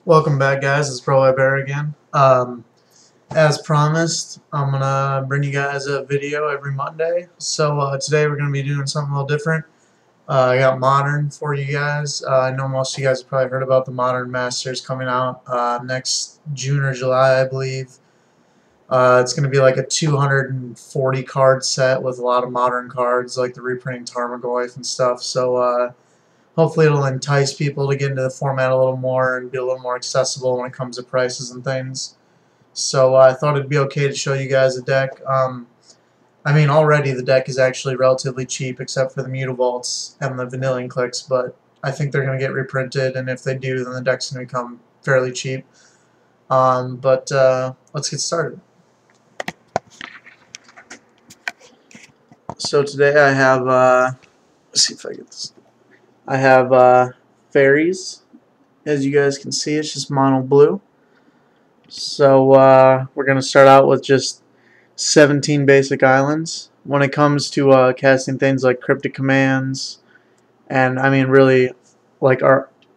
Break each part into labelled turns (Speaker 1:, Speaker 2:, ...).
Speaker 1: Welcome back, guys. It's Pro Bear again. As promised, I'm gonna bring you guys a video every Monday. So today we're gonna be doing something a little different. I got Modern for you guys. I know most of you guys have probably heard about the Modern Masters coming out next June or July, I believe. It's gonna be like a 240 card set with a lot of modern cards, like the reprinting Tarmogoyf and stuff. So hopefully it'll entice people to get into the format a little more and be a little more accessible when it comes to prices and things. So I thought it'd be okay to show you guys a deck. I mean, already the deck is actually relatively cheap except for the Mutavaults and the Vanillion Clicks, but I think they're going to get reprinted, and if they do, then the deck's going to become fairly cheap. But let's get started. So today I have, let's see if I get this. I have Faeries. As you guys can see, it's just mono blue. So we're going to start out with just 17 basic islands. When it comes to casting things like cryptic commands, and I mean really, like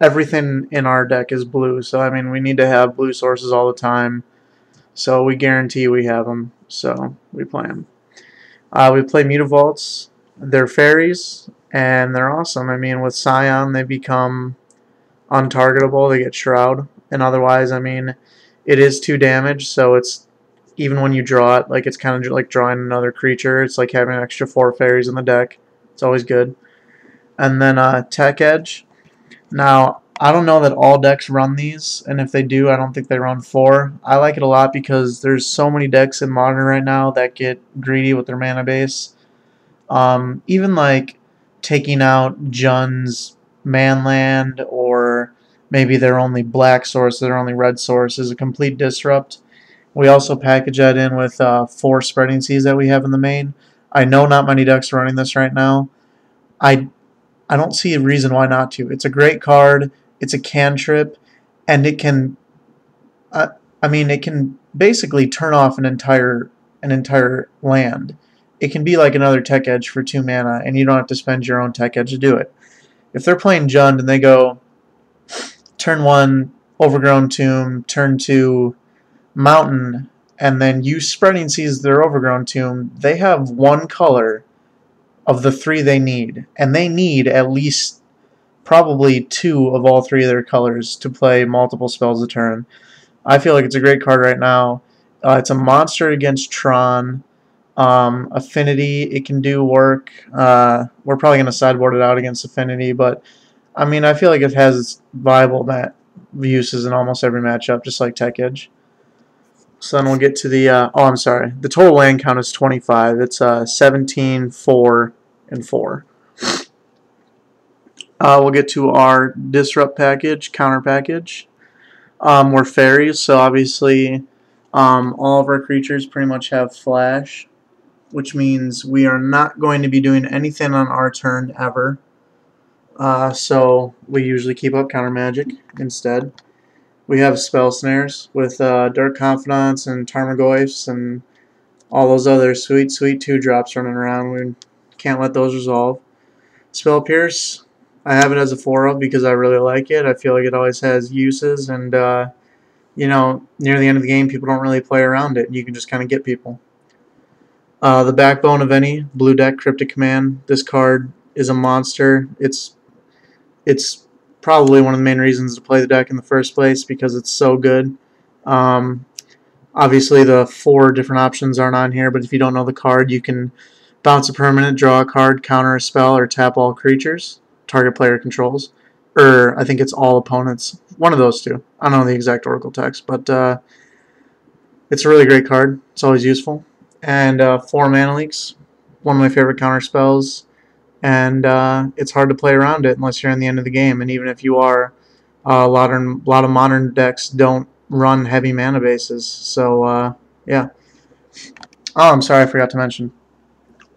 Speaker 1: everything in our deck is blue. So I mean we need to have blue sources all the time. So we guarantee we have them. So we play them. We play Mutavaults. They're fairies, and they're awesome. I mean, with Scion, they become untargetable. They get Shroud, and otherwise, I mean, it is 2 damage, so it's even when you draw it, like it's kind of like drawing another creature. It's like having an extra 4 fairies in the deck. It's always good. And then Tech Edge. Now, I don't know that all decks run these, and if they do, I don't think they run 4. I like it a lot because there's so many decks in Modern right now that get greedy with their mana base. Even like taking out Jun's Manland, or maybe their only black source, their only red source, is a complete disrupt. We also package that in with 4 Spreading Seas that we have in the main. I know not many decks are running this right now. I don't see a reason why not to. It's a great card. It's a cantrip, and it can. I mean, it can basically turn off an entire land. It can be like another Tech Edge for 2 mana, and you don't have to spend your own Tech Edge to do it. If they're playing Jund and they go turn 1 Overgrown Tomb, turn 2 Mountain, and then you Spreading Seas their Overgrown Tomb, they have 1 color of the 3 they need, and they need at least probably 2 of all 3 of their colors to play multiple spells a turn. I feel like it's a great card right now. It's a monster against Tron. Affinity, it can do work. We're probably going to sideboard it out against Affinity, but I mean, I feel like it has viable uses in almost every matchup, just like Tech Edge. So then we'll get to the, oh, I'm sorry. The total land count is 25. It's 17, 4, and 4. We'll get to our Disrupt package, counter package. We're fairies, so obviously all of our creatures pretty much have flash, which means we are not going to be doing anything on our turn ever. So we usually keep up counter magic instead. We have spell snares with Dark Confidants and Tarmogoyfs and all those other sweet 2-drops running around. We can't let those resolve. Spell Pierce, I have it as a 4-of because I really like it. I feel like it always has uses, and you know, near the end of the game, people don't really play around it. You can just kind of get people. The backbone of any blue deck, Cryptic Command. This card is a monster. It's probably one of the main reasons to play the deck in the first place because it's so good. Obviously, the 4 different options aren't on here, but if you don't know the card, you can bounce a permanent, draw a card, counter a spell, or tap all creatures target player controls. Or I think it's all opponents. One of those 2. I don't know the exact Oracle text, but it's a really great card. It's always useful. And 4 Mana Leaks, one of my favorite counter spells. And it's hard to play around it unless you're in the end of the game. And even if you are, a lot of modern decks don't run heavy mana bases. So yeah. Oh, I'm sorry, I forgot to mention.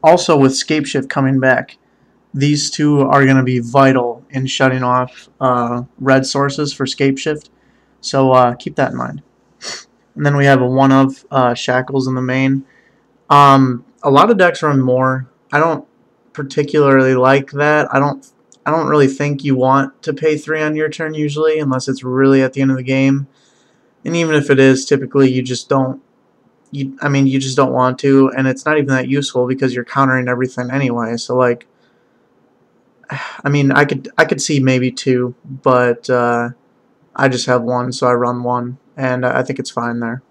Speaker 1: Also, with Scapeshift coming back, these 2 are going to be vital in shutting off red sources for Scapeshift. So keep that in mind. And then we have a 1-of Shackles in the main. A lot of decks run more. I don't particularly like that. I don't really think you want to pay 3 on your turn usually, unless it's really at the end of the game. And even if it is, typically you just don't. You just don't want to, and it's not even that useful because you're countering everything anyway. So like, I could see maybe 2, but I just have 1, so I run 1, and I think it's fine there.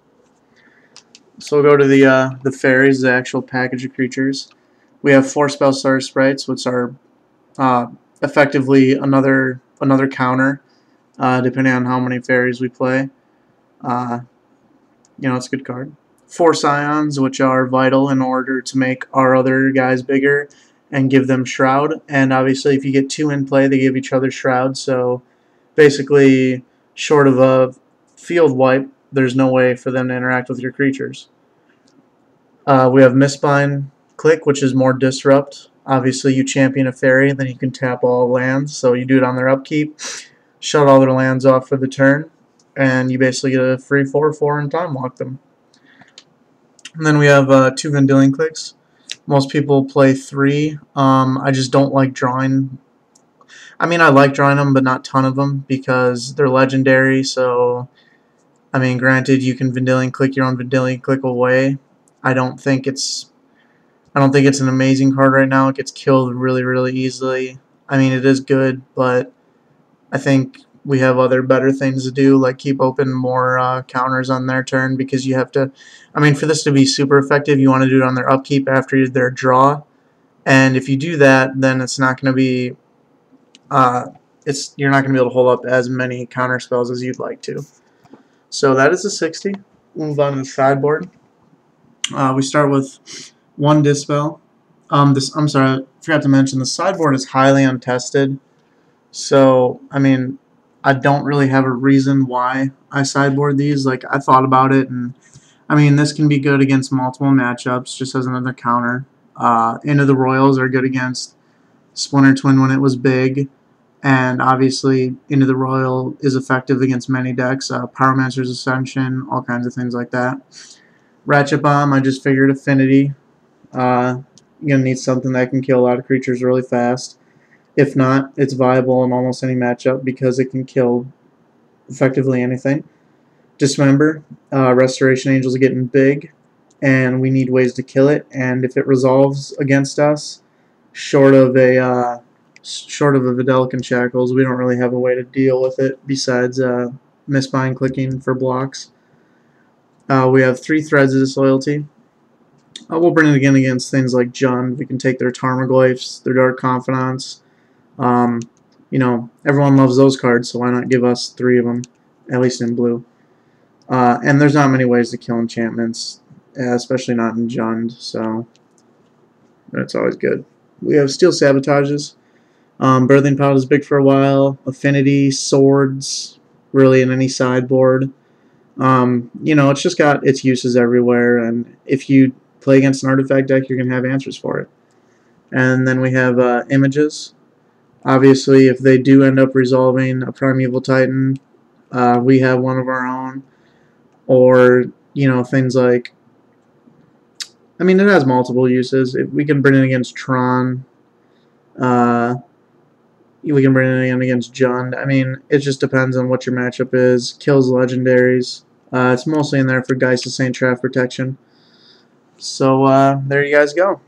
Speaker 1: So we'll go to the fairies, the actual package of creatures. We have 4 spell starter sprites, which are uh, effectively another counter, depending on how many fairies we play. Uh, it's a good card. 4 scions, which are vital in order to make our other guys bigger and give them shroud. And obviously, if you get 2 in play, they give each other shroud. So basically, short of a field wipe, there's no way for them to interact with your creatures. We have Mistbind Click, which is more disrupt. Obviously, you champion a fairy, then you can tap all lands. So you do it on their upkeep, shut all their lands off for the turn, and you basically get a free 4/4 and time lock them. And then we have 2 Vendilion Clicks. Most people play 3. I just don't like drawing. I like drawing them, but not a ton of them because they're legendary. So, granted, you can Vendilion Click your own Vendilion Click away. I don't think it's an amazing card right now. It gets killed really, really easily. It is good, but I think we have other better things to do, like keep open more counters on their turn, because you have to. For this to be super effective, you want to do it on their upkeep after their draw, and if you do that, then it's not going to be. You're not going to be able to hold up as many counter spells as you'd like to. So that is a 60. We'll move on to the sideboard. We start with 1 Dispel. I'm sorry, I forgot to mention the sideboard is highly untested. So, I don't really have a reason why I sideboard these. Like, I thought about it, and this can be good against multiple matchups, just as another counter. Into the Royals are good against Splinter Twin when it was big, and obviously Into the Royal is effective against many decks, Pyromancer's Ascension, all kinds of things like that. Ratchet Bomb, I just figured Affinity. You're going to need something that can kill a lot of creatures really fast. If not, it's viable in almost any matchup because it can kill effectively anything. Dismember, Restoration Angels are getting big, and we need ways to kill it. And if it resolves against us, short of a Videlic Shackles, we don't really have a way to deal with it besides Mistbind clicking for blocks. We have 3 Threads of Disloyalty. We'll bring it again against things like Jund. We can take their Tarmogoyfs, their Dark Confidants. Everyone loves those cards, so why not give us 3 of them, at least in blue. And there's not many ways to kill enchantments, especially not in Jund, so that's always good. We have Steel Sabotages. Birthing Pod is big for a while. Affinity, Swords, really in any sideboard. It's just got its uses everywhere, and if you play against an artifact deck, you're going to have answers for it. And then we have Images. Obviously, if they do end up resolving a Primeval Titan, we have one of our own. Or, things like... it has multiple uses. We can bring it against Tron. We can bring it in against Jund. It just depends on what your matchup is. Kills legendaries. It's mostly in there for Geist Saint Traff protection. So, there you guys go.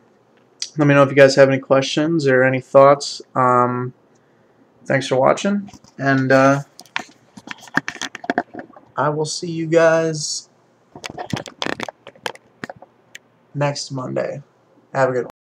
Speaker 1: Let me know if you guys have any questions or any thoughts. Thanks for watching, and I will see you guys next Monday. Have a good one.